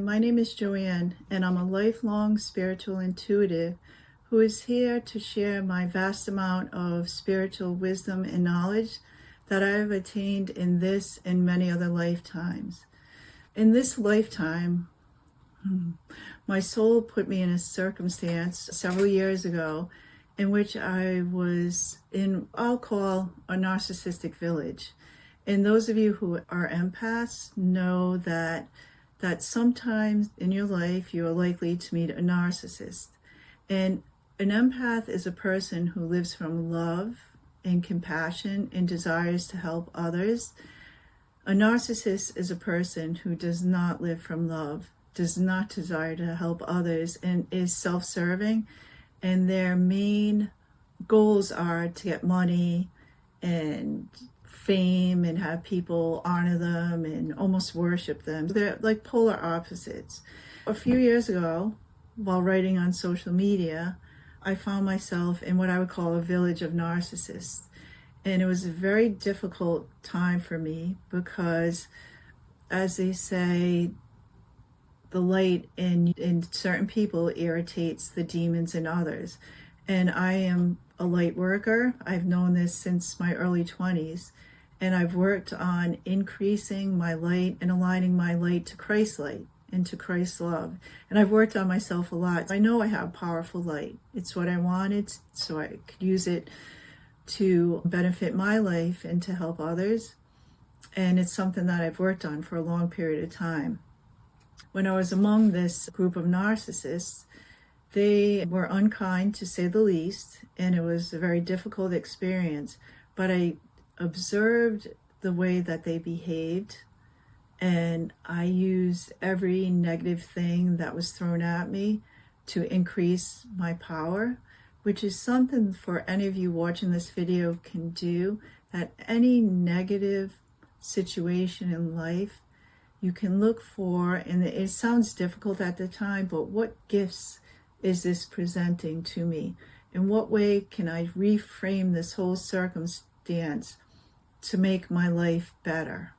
My name is Joanne, and I'm a lifelong spiritual intuitive who is here to share my vast amount of spiritual wisdom and knowledge that I have attained in this and many other lifetimes. In this lifetime, my soul put me in a circumstance several years ago in which I was in, I'll call, a narcissistic village. And those of you who are empaths know that sometimes in your life you are likely to meet a narcissist. And an empath is a person who lives from love and compassion and desires to help others. A narcissist is a person who does not live from love, does not desire to help others, and is self-serving. And their main goals are to get money and fame and have people honor them and almost worship them. They're like polar opposites. A few years ago, while writing on social media, I found myself in what I would call a village of narcissists. And it was a very difficult time for me because, as they say, the light in certain people irritates the demons in others. And I am a light worker. I've known this since my early 20s. And I've worked on increasing my light and aligning my light to Christ's light and to Christ's love. And I've worked on myself a lot. I know I have powerful light. It's what I wanted, so I could use it to benefit my life and to help others. And it's something that I've worked on for a long period of time. When I was among this group of narcissists, they were unkind, to say the least, and it was a very difficult experience. But I observed the way that they behaved, and I used every negative thing that was thrown at me to increase my power, which is something for any of you watching this video can do. That any negative situation in life, you can look for, and it sounds difficult at the time, but what gifts is this presenting to me? In what way can I reframe this whole circumstance to make my life better?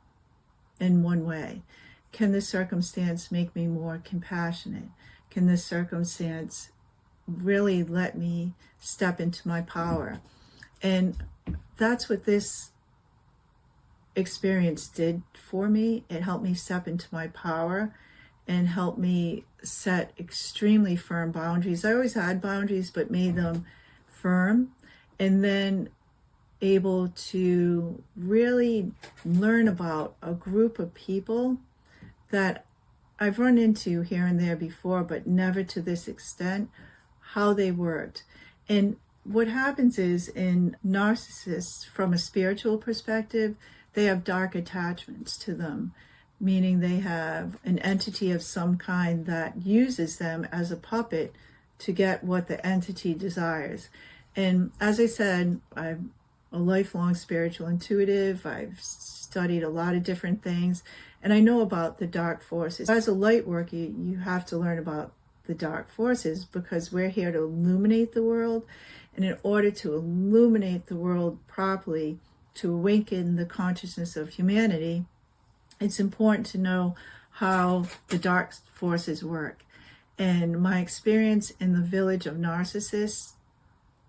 In one way, can this circumstance make me more compassionate? Can this circumstance really let me step into my power? And that's what this experience did for me. It helped me step into my power and helped me set extremely firm boundaries. I always had boundaries, but made them firm, and then able to really learn about a group of people that I've run into here and there before, but never to this extent, how they worked. And what happens is, in narcissists, from a spiritual perspective, they have dark attachments to them, meaning they have an entity of some kind that uses them as a puppet to get what the entity desires. And as I said, I'm a lifelong spiritual intuitive. I've studied a lot of different things, and I know about the dark forces. As a light worker, you have to learn about the dark forces because we're here to illuminate the world. And in order to illuminate the world properly, to awaken the consciousness of humanity, it's important to know how the dark forces work. And my experience in the village of narcissists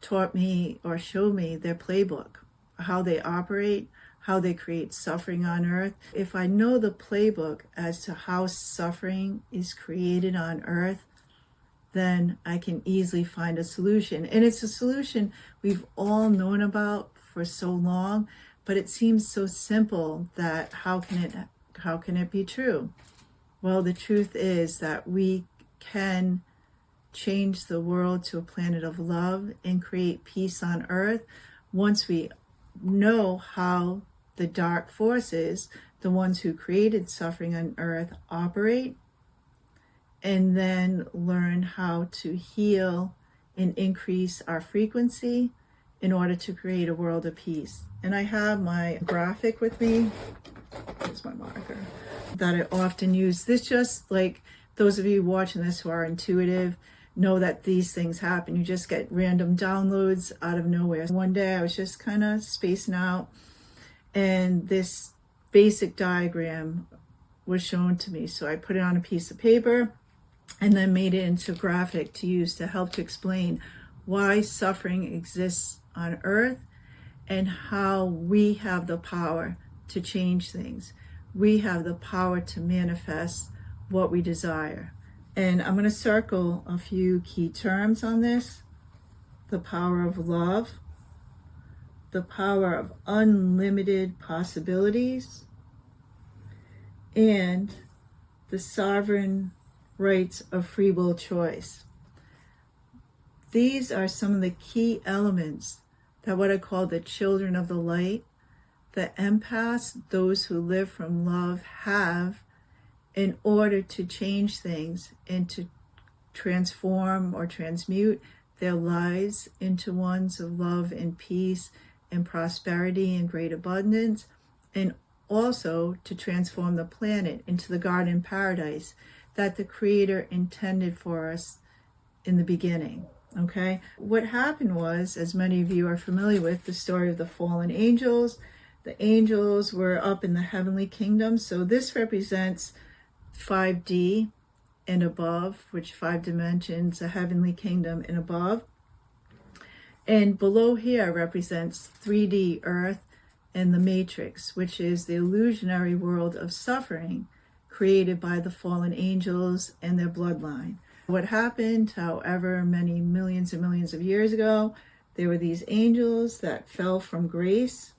taught me, or showed me, their playbook, how they operate, how they create suffering on earth. If I know the playbook as to how suffering is created on earth, then I can easily find a solution. And it's a solution we've all known about for so long, but it seems so simple that how can it be true? Well, the truth is that we can change the world to a planet of love and create peace on earth once we know how the dark forces, the ones who created suffering on earth, operate, and then learn how to heal and increase our frequency in order to create a world of peace. And I have my graphic with me. Here's my marker that I often use. This, just like those of you watching this who are intuitive, know that these things happen. You just get random downloads out of nowhere. One day I was just kind of spacing out, and this basic diagram was shown to me. So I put it on a piece of paper and then made it into a graphic to use to help to explain why suffering exists on earth and how we have the power to change things. We have the power to manifest what we desire. And I'm going to circle a few key terms on this: the power of love, the power of unlimited possibilities, and the sovereign rights of free will choice. These are some of the key elements that what I call the children of the light, the empaths, those who live from love, have in order to change things and to transform or transmute their lives into ones of love and peace and prosperity and great abundance, and also to transform the planet into the garden paradise that the Creator intended for us in the beginning. Okay, what happened was, as many of you are familiar with, the story of the fallen angels. The angels were up in the heavenly kingdom. So this represents 5D and above, which 5 dimensions, a heavenly kingdom and above. And below here represents 3D earth and the matrix, which is the illusionary world of suffering created by the fallen angels and their bloodline. What happened, however many millions and millions of years ago, there were these angels that fell from grace.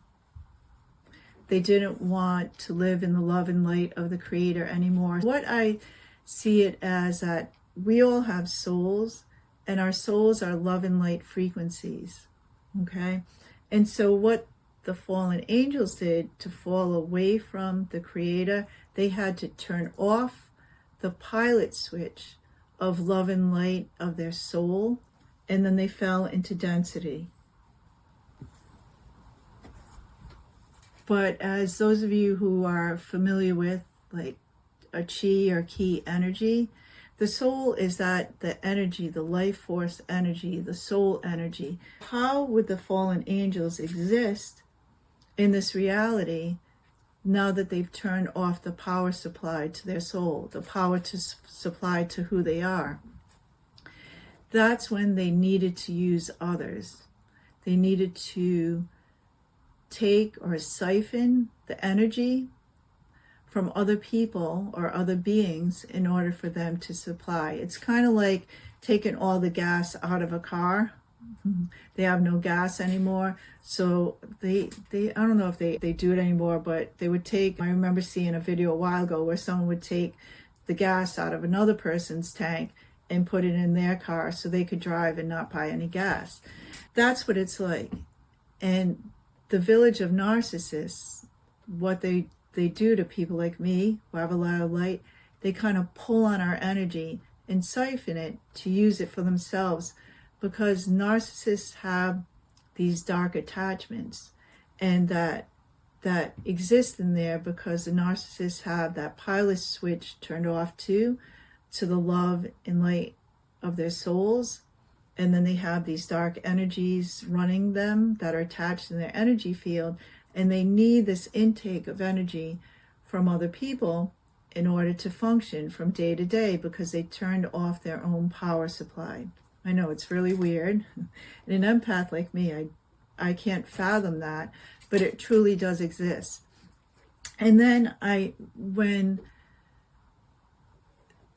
They didn't want to live in the love and light of the Creator anymore. What I see it as that we all have souls, and our souls are love and light frequencies, okay? And so what the fallen angels did to fall away from the Creator, they had to turn off the pilot switch of love and light of their soul, and then they fell into density. But as those of you who are familiar with like a chi or ki energy, the soul is that the energy, the life force energy, the soul energy. How would the fallen angels exist in this reality now that they've turned off the power supply to their soul, the power to supply to who they are? That's when they needed to use others. They needed to take or siphon the energy from other people or other beings in order for them to supply. It's kind of like taking all the gas out of a car. They have no gas anymore. So they I don't know if they do it anymore, but they would take, I remember seeing a video a while ago where someone would take the gas out of another person's tank and put it in their car so they could drive and not buy any gas. That's what it's like. And the village of narcissists, what they do to people like me who have a lot of light, they kind of pull on our energy and siphon it to use it for themselves, because narcissists have these dark attachments and that exist in there because the narcissists have that pilot switch turned off to the love and light of their souls. And then they have these dark energies running them that are attached in their energy field, and they need this intake of energy from other people in order to function from day to day because they turned off their own power supply. I know it's really weird. And an empath like me, I can't fathom that, but it truly does exist. And then when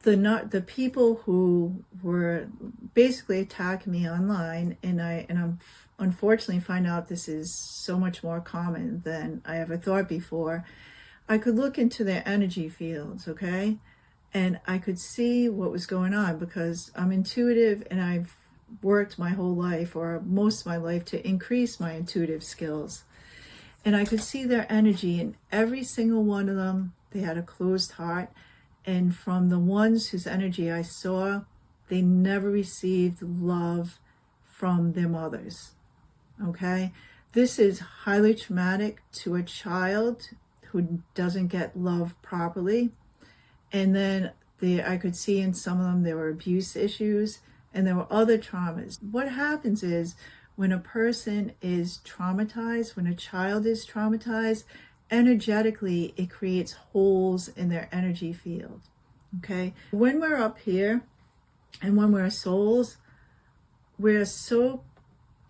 the people who were basically attacking me online, and I'm unfortunately find out this is so much more common than I ever thought before, I could look into their energy fields, okay? And I could see what was going on because I'm intuitive and I've worked my whole life or most of my life to increase my intuitive skills. And I could see their energy, and every single one of them, they had a closed heart. And from the ones whose energy I saw, they never received love from their mothers, okay? This is highly traumatic to a child who doesn't get love properly. And then I could see in some of them there were abuse issues and there were other traumas. What happens is when a person is traumatized, when a child is traumatized, energetically, it creates holes in their energy field. Okay? When we're up here and when we're souls, we're so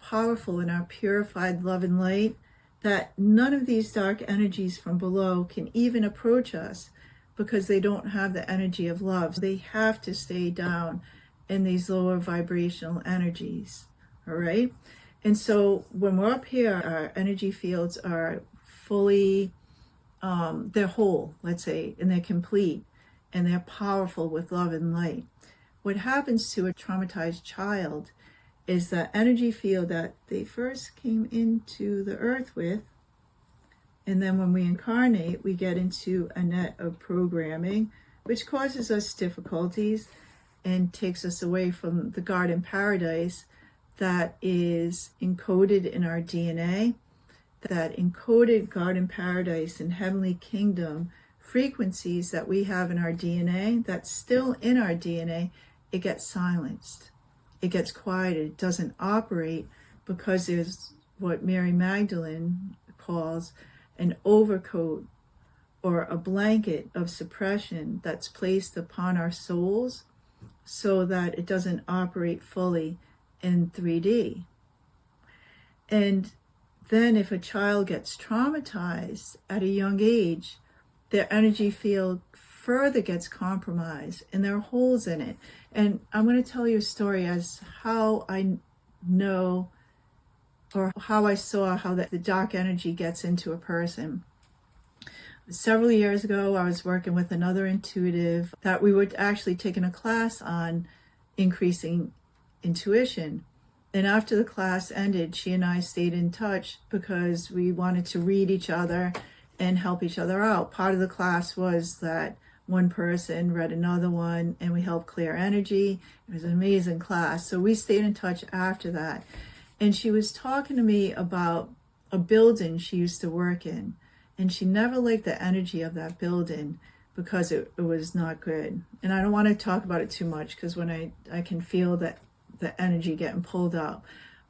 powerful in our purified love and light that none of these dark energies from below can even approach us, because they don't have the energy of love. They have to stay down in these lower vibrational energies. All right? And so when we're up here, our energy fields are fully, they're whole, let's say, and they're complete, and they're powerful with love and light. What happens to a traumatized child is that energy field that they first came into the earth with, and then when we incarnate, we get into a net of programming, which causes us difficulties and takes us away from the garden paradise that is encoded in our DNA. That encoded garden paradise and heavenly kingdom frequencies that we have in our DNA, that's still in our DNA, it gets silenced. It gets quieted. It doesn't operate because there's what Mary Magdalene calls an overcoat or a blanket of suppression that's placed upon our souls so that it doesn't operate fully in 3D. And then if a child gets traumatized at a young age, their energy field further gets compromised and there are holes in it. And I'm going to tell you a story as how I know, or how I saw how the dark energy gets into a person. Several years ago, I was working with another intuitive that we were actually taking a class on increasing intuition. And after the class ended, she and I stayed in touch because we wanted to read each other and help each other out. Part of the class was that one person read another one and we helped clear energy. It was an amazing class. So we stayed in touch after that. And she was talking to me about a building she used to work in. And she never liked the energy of that building because it was not good. And I don't want to talk about it too much because when I can feel that the energy getting pulled out.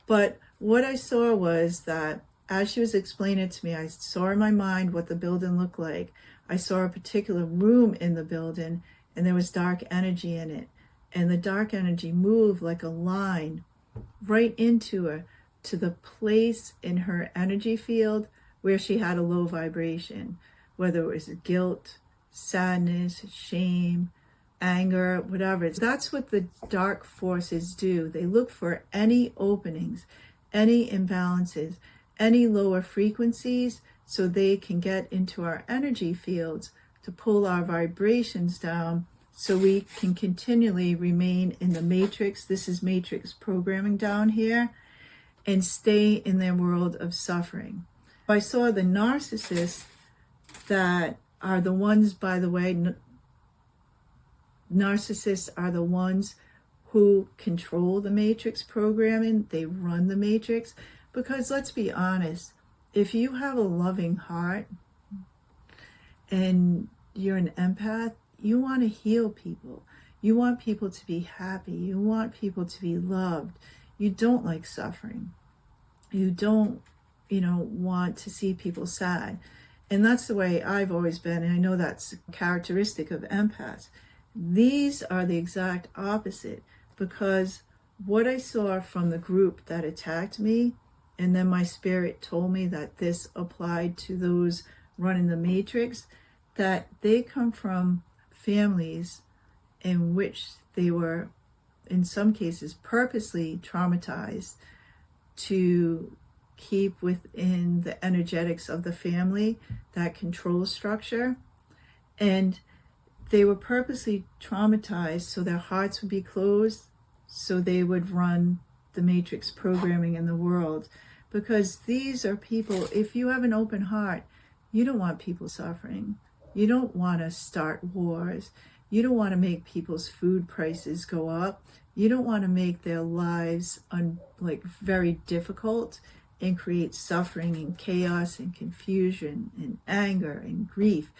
But what I saw was that as she was explaining it to me, I saw in my mind what the building looked like. I saw a particular room in the building and there was dark energy in it. And the dark energy moved like a line right into her, to the place in her energy field where she had a low vibration, whether it was guilt, sadness, shame, anger, whatever. That's what the dark forces do. They look for any openings, any imbalances, any lower frequencies, so they can get into our energy fields to pull our vibrations down so we can continually remain in the matrix. This is matrix programming down here, and stay in their world of suffering. I saw the narcissists that are the ones, by the way, narcissists are the ones who control the matrix programming. They run the matrix because, let's be honest, if you have a loving heart and you're an empath, you want to heal people. You want people to be happy. You want people to be loved. You don't like suffering. You don't, want to see people sad. And that's the way I've always been. And I know that's a characteristic of empaths. These are the exact opposite, because what I saw from the group that attacked me, and then my spirit told me that this applied to those running the matrix, that they come from families in which they were, in some cases, purposely traumatized to keep within the energetics of the family, that control structure. And they were purposely traumatized so their hearts would be closed, so they would run the matrix programming in the world. Because these are people, if you have an open heart, you don't want people suffering. You don't want to start wars. You don't want to make people's food prices go up. You don't want to make their lives very difficult and create suffering and chaos and confusion and anger and grief.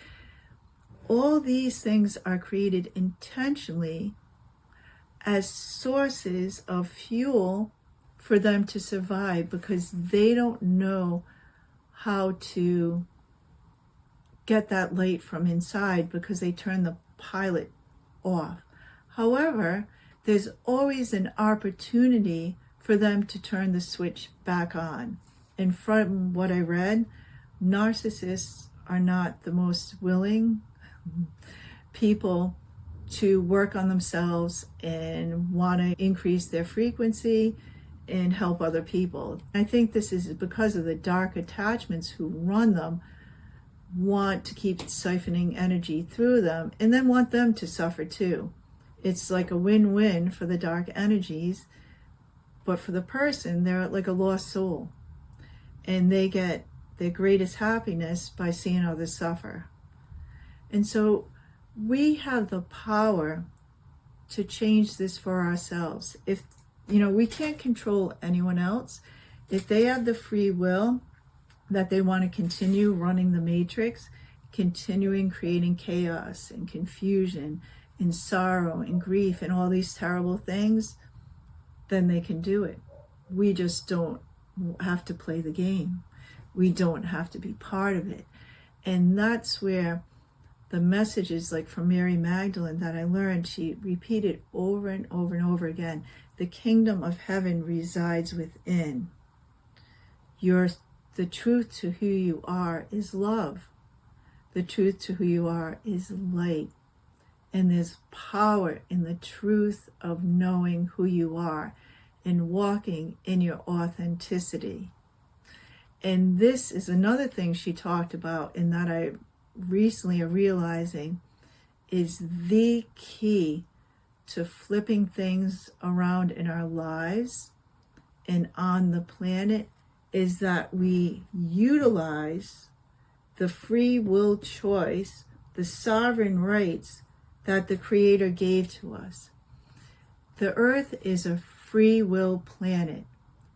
All these things are created intentionally as sources of fuel for them to survive, because they don't know how to get that light from inside because they turn the pilot off. However, there's always an opportunity for them to turn the switch back on. And from what I read, narcissists are not the most willing people to work on themselves and want to increase their frequency and help other people. I think this is because of the dark attachments who run them want to keep siphoning energy through them and then want them to suffer too. It's like a win-win for the dark energies, but for the person, they're like a lost soul, and they get their greatest happiness by seeing others suffer. And so we have the power to change this for ourselves. If, we can't control anyone else. If they have the free will that they want to continue running the matrix, continuing creating chaos and confusion and sorrow and grief and all these terrible things, then they can do it. We just don't have to play the game. We don't have to be part of it. And that's where the messages like from Mary Magdalene that I learned, she repeated over and over and over again, the kingdom of heaven resides within. The truth to who you are is love. The truth to who you are is light. And there's power in the truth of knowing who you are and walking in your authenticity. And this is another thing she talked about, and that I recently are realizing is the key to flipping things around in our lives and on the planet, is that we utilize the free will choice, the sovereign rights that the Creator gave to us. The Earth is a free will planet.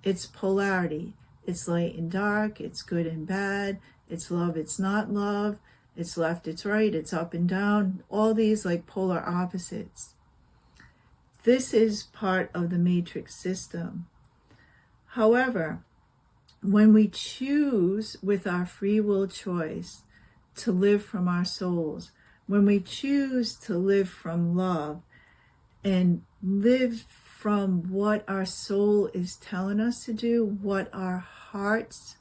It's polarity. It's light and dark. It's good and bad. It's love. It's not love. It's left. It's right. It's up and down. All these like polar opposites. This is part of the matrix system. However, when we choose with our free will choice to live from our souls, when we choose to live from love and live from what our soul is telling us to do, what our hearts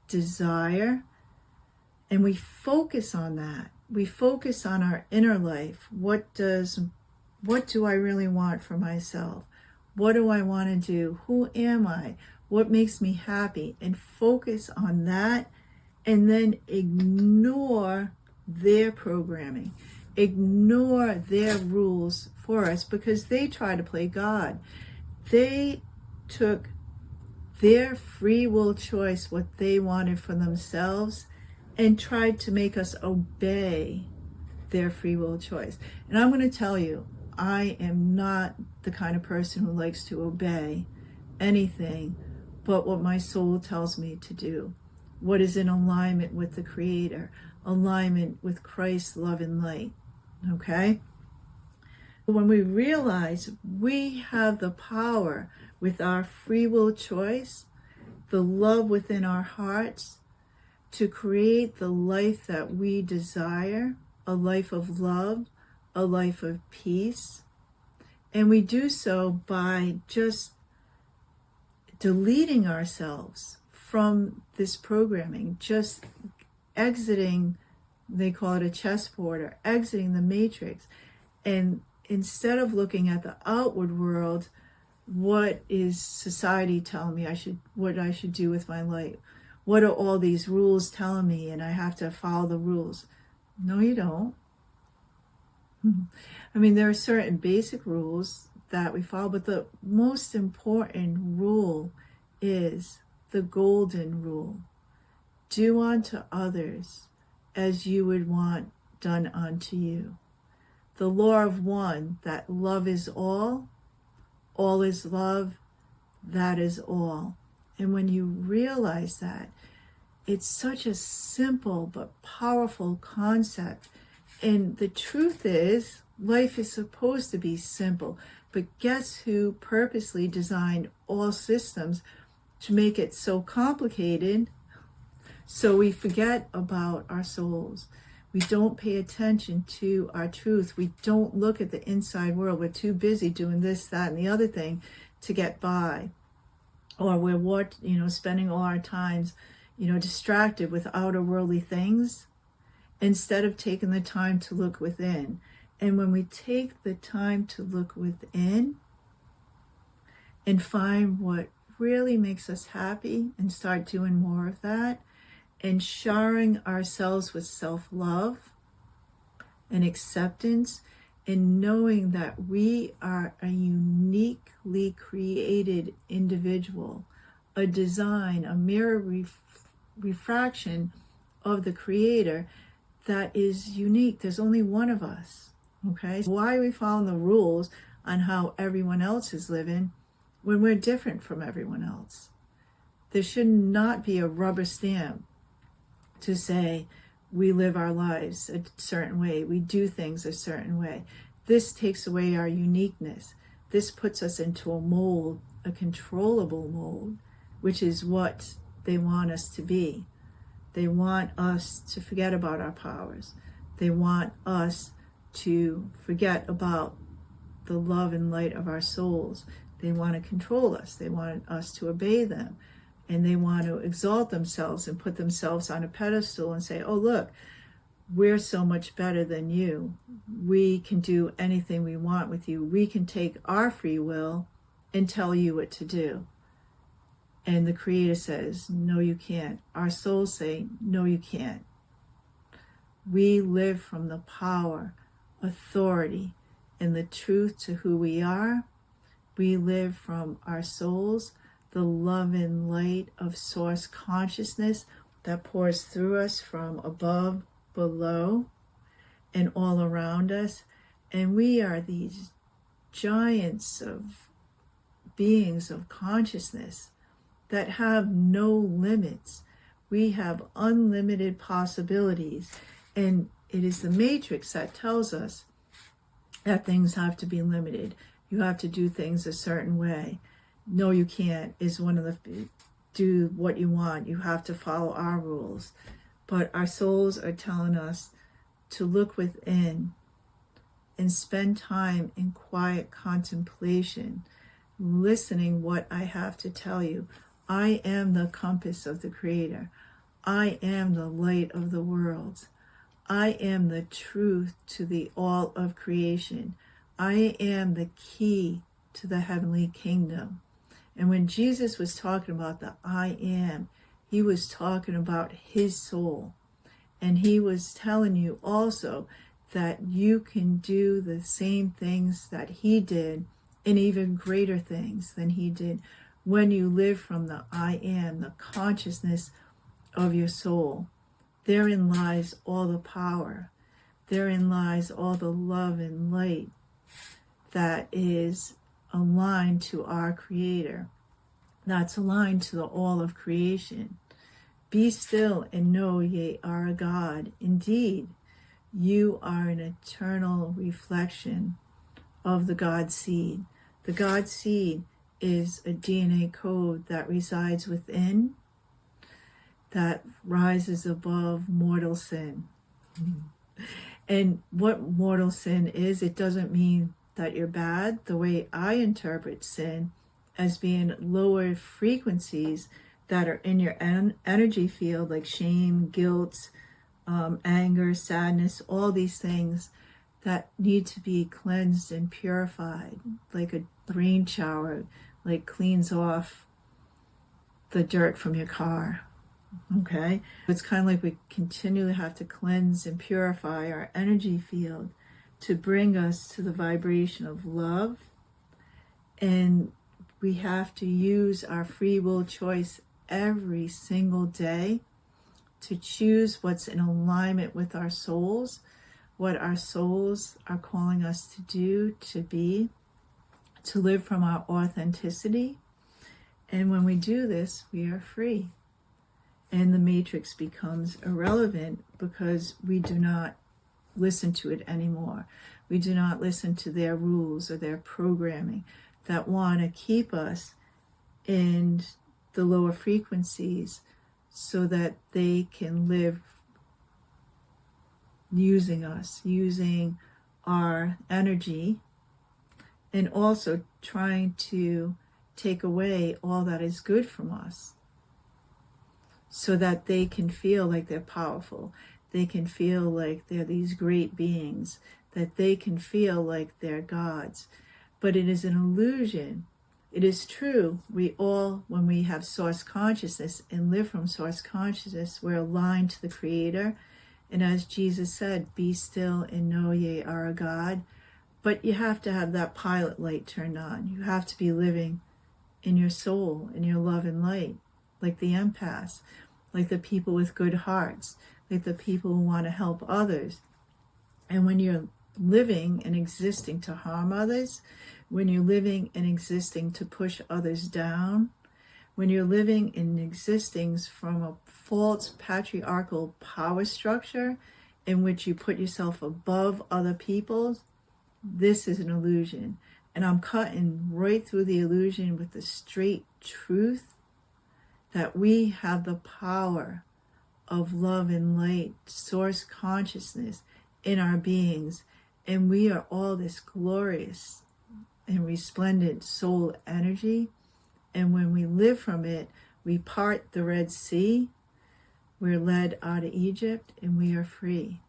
desire, and we focus on that, we focus on our inner life. What do I really want for myself? What do I want to do? Who am I? What makes me happy? And focus on that, and then ignore their programming, ignore their rules for us, because they try to play God. They took their free will choice, what they wanted for themselves, and tried to make us obey their free will choice. And I'm going to tell you, I am not the kind of person who likes to obey anything but what my soul tells me to do, what is in alignment with the Creator, alignment with Christ's love and light, okay? When we realize we have the power with our free will choice, the love within our hearts, to create the life that we desire, a life of love, a life of peace, and we do so by just deleting ourselves from this programming, just exiting, they call it a chessboard, or exiting the matrix. And instead of looking at the outward world, what is society telling me what I should do with my life? What are all these rules telling me, and I have to follow the rules? No, you don't. I mean, there are certain basic rules that we follow, but the most important rule is the golden rule. Do unto others as you would want done unto you. The law of one, that love is all is love, that is all. And when you realize that, it's such a simple but powerful concept. And the truth is, life is supposed to be simple. But guess who purposely designed all systems to make it so complicated? So we forget about our souls. We don't pay attention to our truth. We don't look at the inside world. We're too busy doing this, that, and the other thing to get by. Or we're spending all our times, distracted with outer worldly things instead of taking the time to look within. And when we take the time to look within and find what really makes us happy and start doing more of that, and showering ourselves with self-love and acceptance, and knowing that we are a uniquely created individual, a design, a mirror refraction of the Creator that is unique. There's only one of us, okay? Why are we following the rules on how everyone else is living when we're different from everyone else? There should not be a rubber stamp to say we live our lives a certain way, we do things a certain way. This takes away our uniqueness. This puts us into a mold, a controllable mold, which is what they want us to be. They want us to forget about our powers. They want us to forget about the love and light of our souls. They want to control us. They want us to obey them. And they want to exalt themselves and put themselves on a pedestal and say, oh, look, we're so much better than you. We can do anything we want with you. We can take our free will and tell you what to do. And the Creator says, no, you can't. Our souls say, no, you can't. We live from the power, authority, and the truth to who we are. We live from our souls, the love and light of source consciousness that pours through us from above, below, and all around us. And we are these giants of beings of consciousness that have no limits. We have unlimited possibilities. And it is the matrix that tells us that things have to be limited. You have to do things a certain way. No, you can't is one of the, do what you want. You have to follow our rules. But our souls are telling us to look within and spend time in quiet contemplation, listening what I have to tell you. I am the compass of the Creator. I am the light of the world. I am the truth to the all of creation. I am the key to the heavenly kingdom. And when Jesus was talking about the I am, he was talking about his soul. And he was telling you also that you can do the same things that he did and even greater things than he did when you live from the I am, the consciousness of your soul. Therein lies all the power. Therein lies all the love and light that is aligned to our Creator, that's aligned to the all of creation. Be still and know ye are a God. Indeed, you are an eternal reflection of the God seed. The God seed is a DNA code that resides within, that rises above mortal sin. And what mortal sin is, it doesn't mean that you're bad. The way I interpret sin as being lower frequencies that are in your energy field, like shame, guilt, anger, sadness, all these things that need to be cleansed and purified, like a rain shower, like cleans off the dirt from your car. Okay, it's kind of like we continually have to cleanse and purify our energy field to bring us to the vibration of love. And we have to use our free will choice every single day to choose what's in alignment with our souls, what our souls are calling us to do, to be, to live from our authenticity. And when we do this, we are free. And the matrix becomes irrelevant because we do not listen to it anymore. We do not listen to their rules or their programming that want to keep us in the lower frequencies so that they can live using us, using our energy, and also trying to take away all that is good from us so that they can feel like they're powerful. They can feel like they're these great beings, that they can feel like they're gods. But it is an illusion. It is true, we all, when we have source consciousness and live from source consciousness, we're aligned to the Creator. And as Jesus said, be still and know ye are a God. But you have to have that pilot light turned on. You have to be living in your soul, in your love and light, like the empaths, like the people with good hearts, like the people who want to help others. And when you're living and existing to harm others, when you're living and existing to push others down, when you're living and existing from a false patriarchal power structure in which you put yourself above other people, this is an illusion. And I'm cutting right through the illusion with the straight truth that we have the power of love and light, source consciousness in our beings. And we are all this glorious and resplendent soul energy. And when we live from it, we part the Red Sea, we're led out of Egypt, and we are free.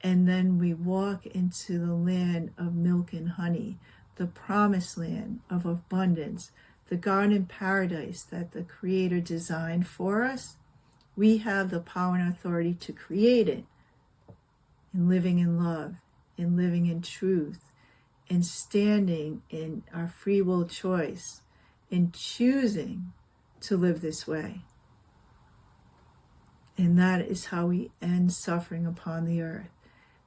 And then we walk into the land of milk and honey, the promised land of abundance, the garden paradise that the Creator designed for us. We have the power and authority to create it in living in love, in living in truth, in standing in our free will choice, in choosing to live this way. And that is how we end suffering upon the earth.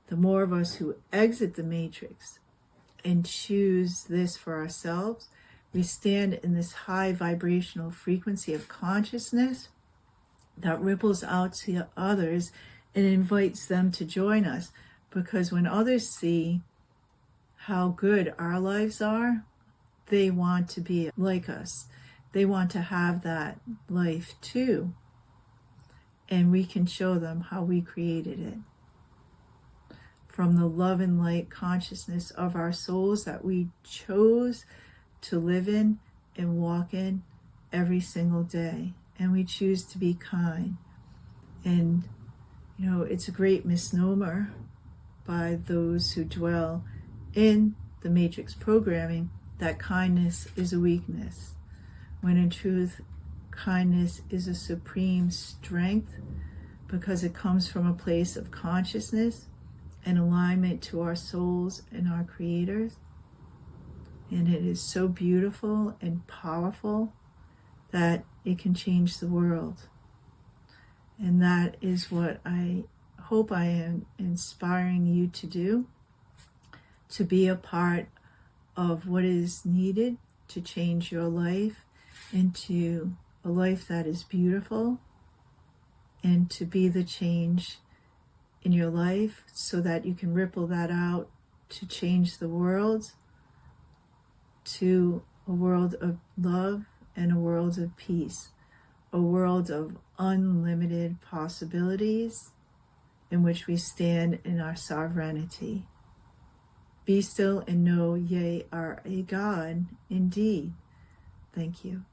The more of us who exit the matrix and choose this for ourselves, we stand in this high vibrational frequency of consciousness that ripples out to others and invites them to join us. Because when others see how good our lives are, they want to be like us. They want to have that life too. And we can show them how we created it. From the love and light consciousness of our souls that we chose to live in and walk in every single day. And we choose to be kind. And, it's a great misnomer by those who dwell in the matrix programming that kindness is a weakness, when in truth, kindness is a supreme strength because it comes from a place of consciousness and alignment to our souls and our creators. And it is so beautiful and powerful that it can change the world. And that is what I hope I am inspiring you to do, to be a part of what is needed to change your life into a life that is beautiful, and to be the change in your life so that you can ripple that out to change the world to a world of love and a world of peace, a world of unlimited possibilities in which we stand in our sovereignty. Be still and know ye are a God indeed. Thank you.